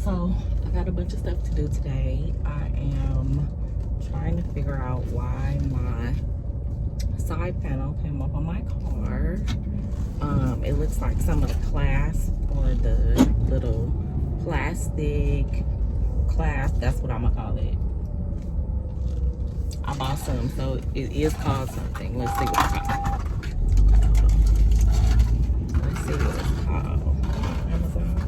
So I got a bunch of stuff to do today. I am trying to figure out why my side panel came up on my car. It looks like some of the clasp or the little plastic clasp, that's what I'm gonna call it. I bought some, so it is called something. Let's see what it's called. Let's see what it's called. Amazon.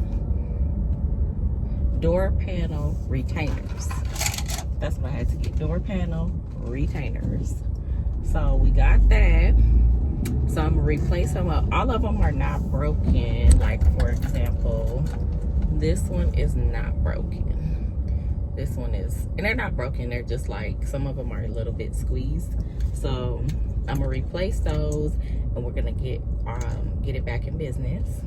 Door panel retainers. That's what I had to get. Door panel retainers. So we got that. So I'm gonna replace them up. All of them are not broken. Like, for example, this one is not broken. This one is, and they're not broken, they're just like, some of them are a little bit squeezed. So I'm gonna replace those and we're gonna get it back in business.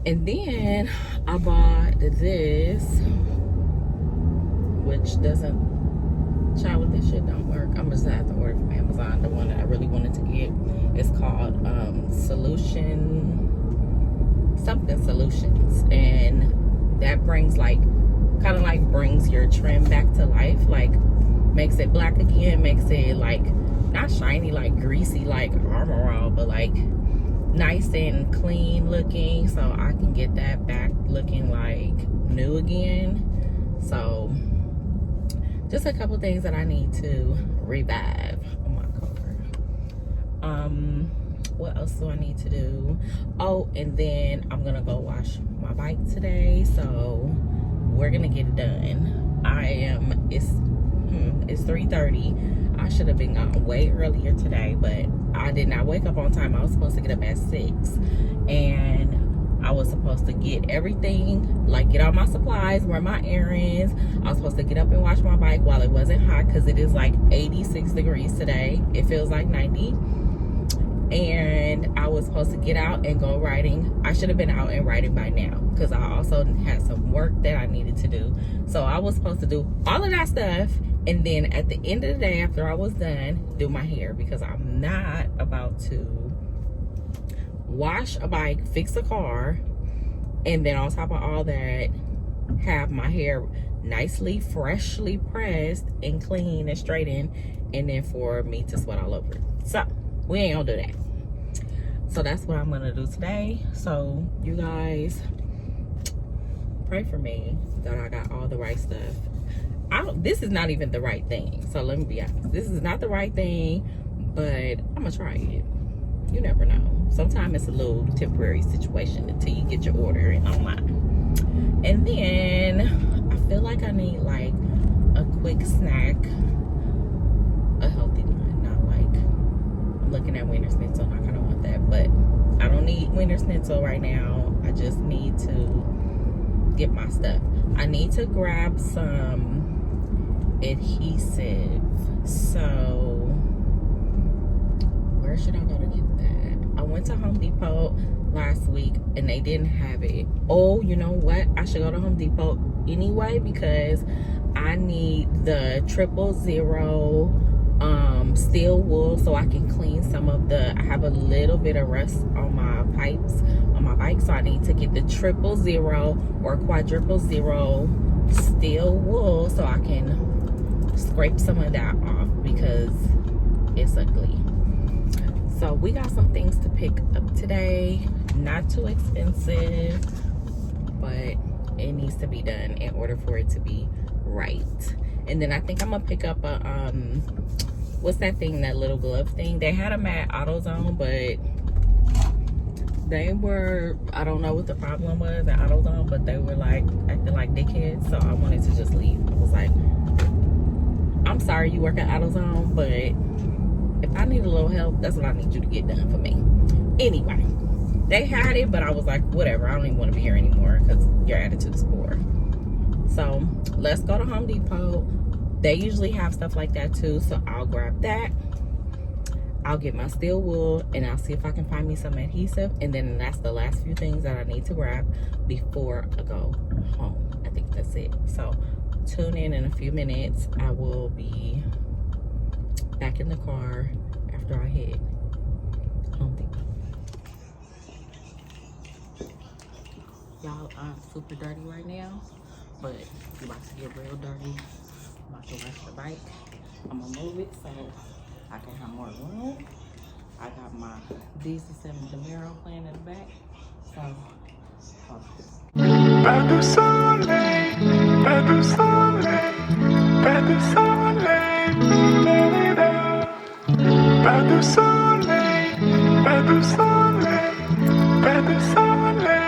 And then I bought this, which doesn't, child, this shit don't work. I'm just gonna have to order from Amazon. The one that I really wanted to get is called something solutions, and that brings like, kind of like brings your trim back to life, like makes it black again, makes it like not shiny, like greasy, like Armor All, but like nice and clean looking, so I can get that back looking like new again. So just a couple things that I need to revive on my car. What else do I need to do? Oh, and then I'm gonna go wash my bike today, so we're gonna get it done. It's 3:30. I should have been gone way earlier today, but I did not wake up on time. I was supposed to get up at 6, and I was supposed to get everything, like get all my supplies, run my errands. I was supposed to get up and wash my bike while it wasn't hot, because it is like 86 degrees today. It feels like 90. And I was supposed to get out and go riding. I should have been out and riding by now, because I also had some work that I needed to do. So I was supposed to do all of that stuff, and then at the end of the day, after I was done, do my hair, because I'm not about to wash a bike, fix a car, and then on top of all that, have my hair nicely, freshly pressed and clean and straightened, and then for me to sweat all over it. So we ain't gonna do that. So that's what I'm gonna do today. So you guys pray for me that I got all the right stuff. This is not even the right thing, so let me be honest. This is not the right thing, but I'm gonna try it. You never know. Sometimes it's a little temporary situation until you get your order in online. And then I feel like I need like a quick snack, a healthy one, not like, I'm looking at Wiener Schnitzel and I kind of want that, but I don't need Wiener Schnitzel right now. I just need to get my stuff. I need to grab some adhesive. So where should I go to get that? I went to Home Depot last week and they didn't have it. Oh, you know what? I should go to Home Depot anyway, because I need the 000 steel wool, so I can clean some of I have a little bit of rust on my pipes on my bike, so I need to get the 000 or 000 steel wool so I can scrape some of that off, because it's ugly. So we got some things to pick up today. Not too expensive, but it needs to be done in order for it to be right. And then I think I'm gonna pick up a what's that thing, that little glove thing? They had them at AutoZone, but they were, I don't know what the problem was at AutoZone, but they were like acting like dickheads, so I wanted to just leave. I was like, I'm sorry you work at AutoZone, but if I need a little help, that's what I need you to get done for me. Anyway, they had it, but I was like, whatever, I don't even want to be here anymore because your attitude is poor. So let's go to Home Depot. They usually have stuff like that too, so I'll grab that. I'll get my steel wool, and I'll see if I can find me some adhesive, and then that's the last few things that I need to grab before I go home. I think that's it. So tune in a few minutes. I will be back in the car after I hit Home Depot. Y'all, I'm super dirty right now, but it's about to get real dirty. I'm about to wash the bike. I'm gonna move it so I can have more room. I got my DC7 Camaro playing in the back, so hold on. Pas de soleil, pas de soleil, pas de soleil, pas de soleil, pas de soleil, pas de soleil.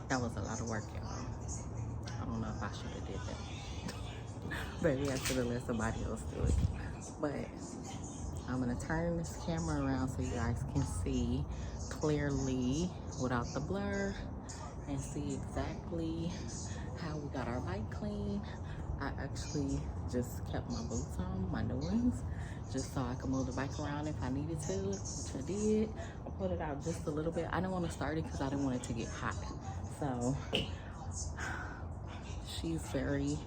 That was a lot of work, y'all. I don't know if I should have did that. Maybe I should have let somebody else do it. But I'm gonna turn this camera around so you guys can see clearly without the blur and see exactly how we got our bike clean. I actually just kept my boots on, my new ones, just so I could move the bike around if I needed to, which I did. I put it out just a little bit. I didn't want to start it because I didn't want it to get hot. So she's very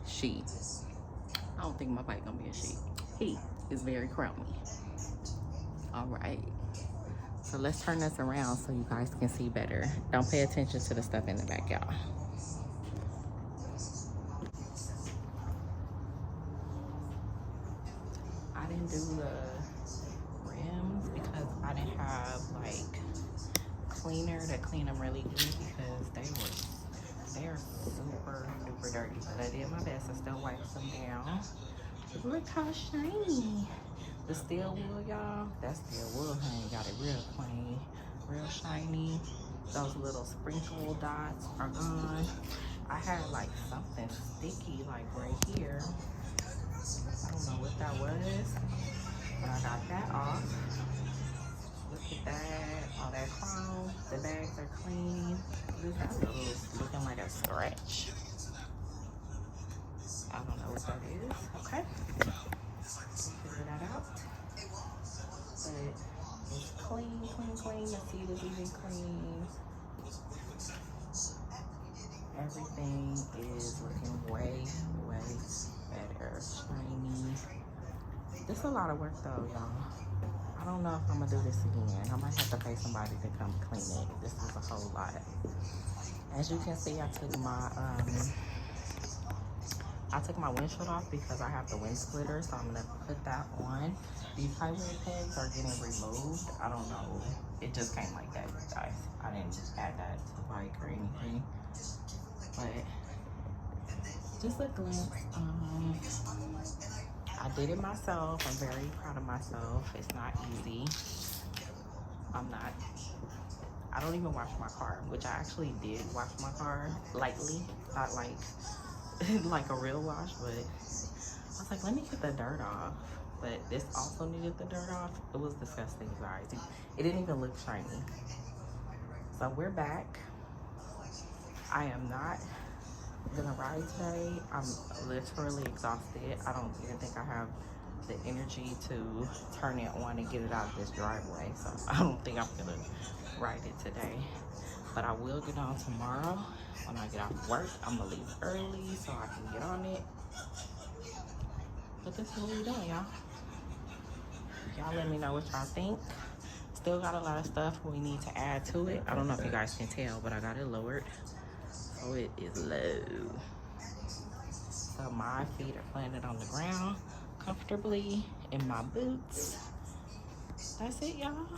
she. I don't think my bike gonna be a she. He is very crowny. All right. So let's turn this around so you guys can see better. Don't pay attention to the stuff in the back, y'all. I didn't do the rims because I didn't have like cleaner to clean them really good because they're super duper dirty. But I did my best. I still wiped them down. Look how shiny. The steel wool, y'all, that steel wool, honey, got it real clean, real shiny. Those little sprinkle dots are gone. I had like something sticky like right here. I don't know what that was, but I got that off. Look at that, all that chrome. The bags are clean. That's a little looking like a scratch. I don't know what that is. Okay, figure that out. But it's clean, clean, clean. The seat is even clean. Everything is looking way, way better. Shiny. This is a lot of work though, y'all. I don't know if I'm gonna do this again. I might have to pay somebody to come clean it. This is a whole lot. As you can see, I took my windshield off because I have the wind splitter, so I'm gonna put that on. These highway pegs are getting removed. I don't know. It just came like that, guys. I didn't add that to the bike or anything. But just a glimpse. I did it myself. I'm very proud of myself. It's not easy. I don't even wash my car, which I actually did wash my car lightly, not like like a real wash, but I was like, let me get the dirt off. But this also needed the dirt off. It was disgusting, guys. It didn't even look shiny. So we're back. I am not gonna ride today. I'm literally exhausted. I don't even think I have the energy to turn it on and get it out of this driveway. So I don't think I'm gonna ride it today. But I will get on tomorrow. When I get off work, I'm gonna leave early so I can get on it. But this is what we're doing, y'all. Y'all let me know what y'all think. Still got a lot of stuff we need to add to it. I don't know if you guys can tell, but I got it lowered. So it is low. So my feet are planted on the ground comfortably in my boots. That's it, y'all.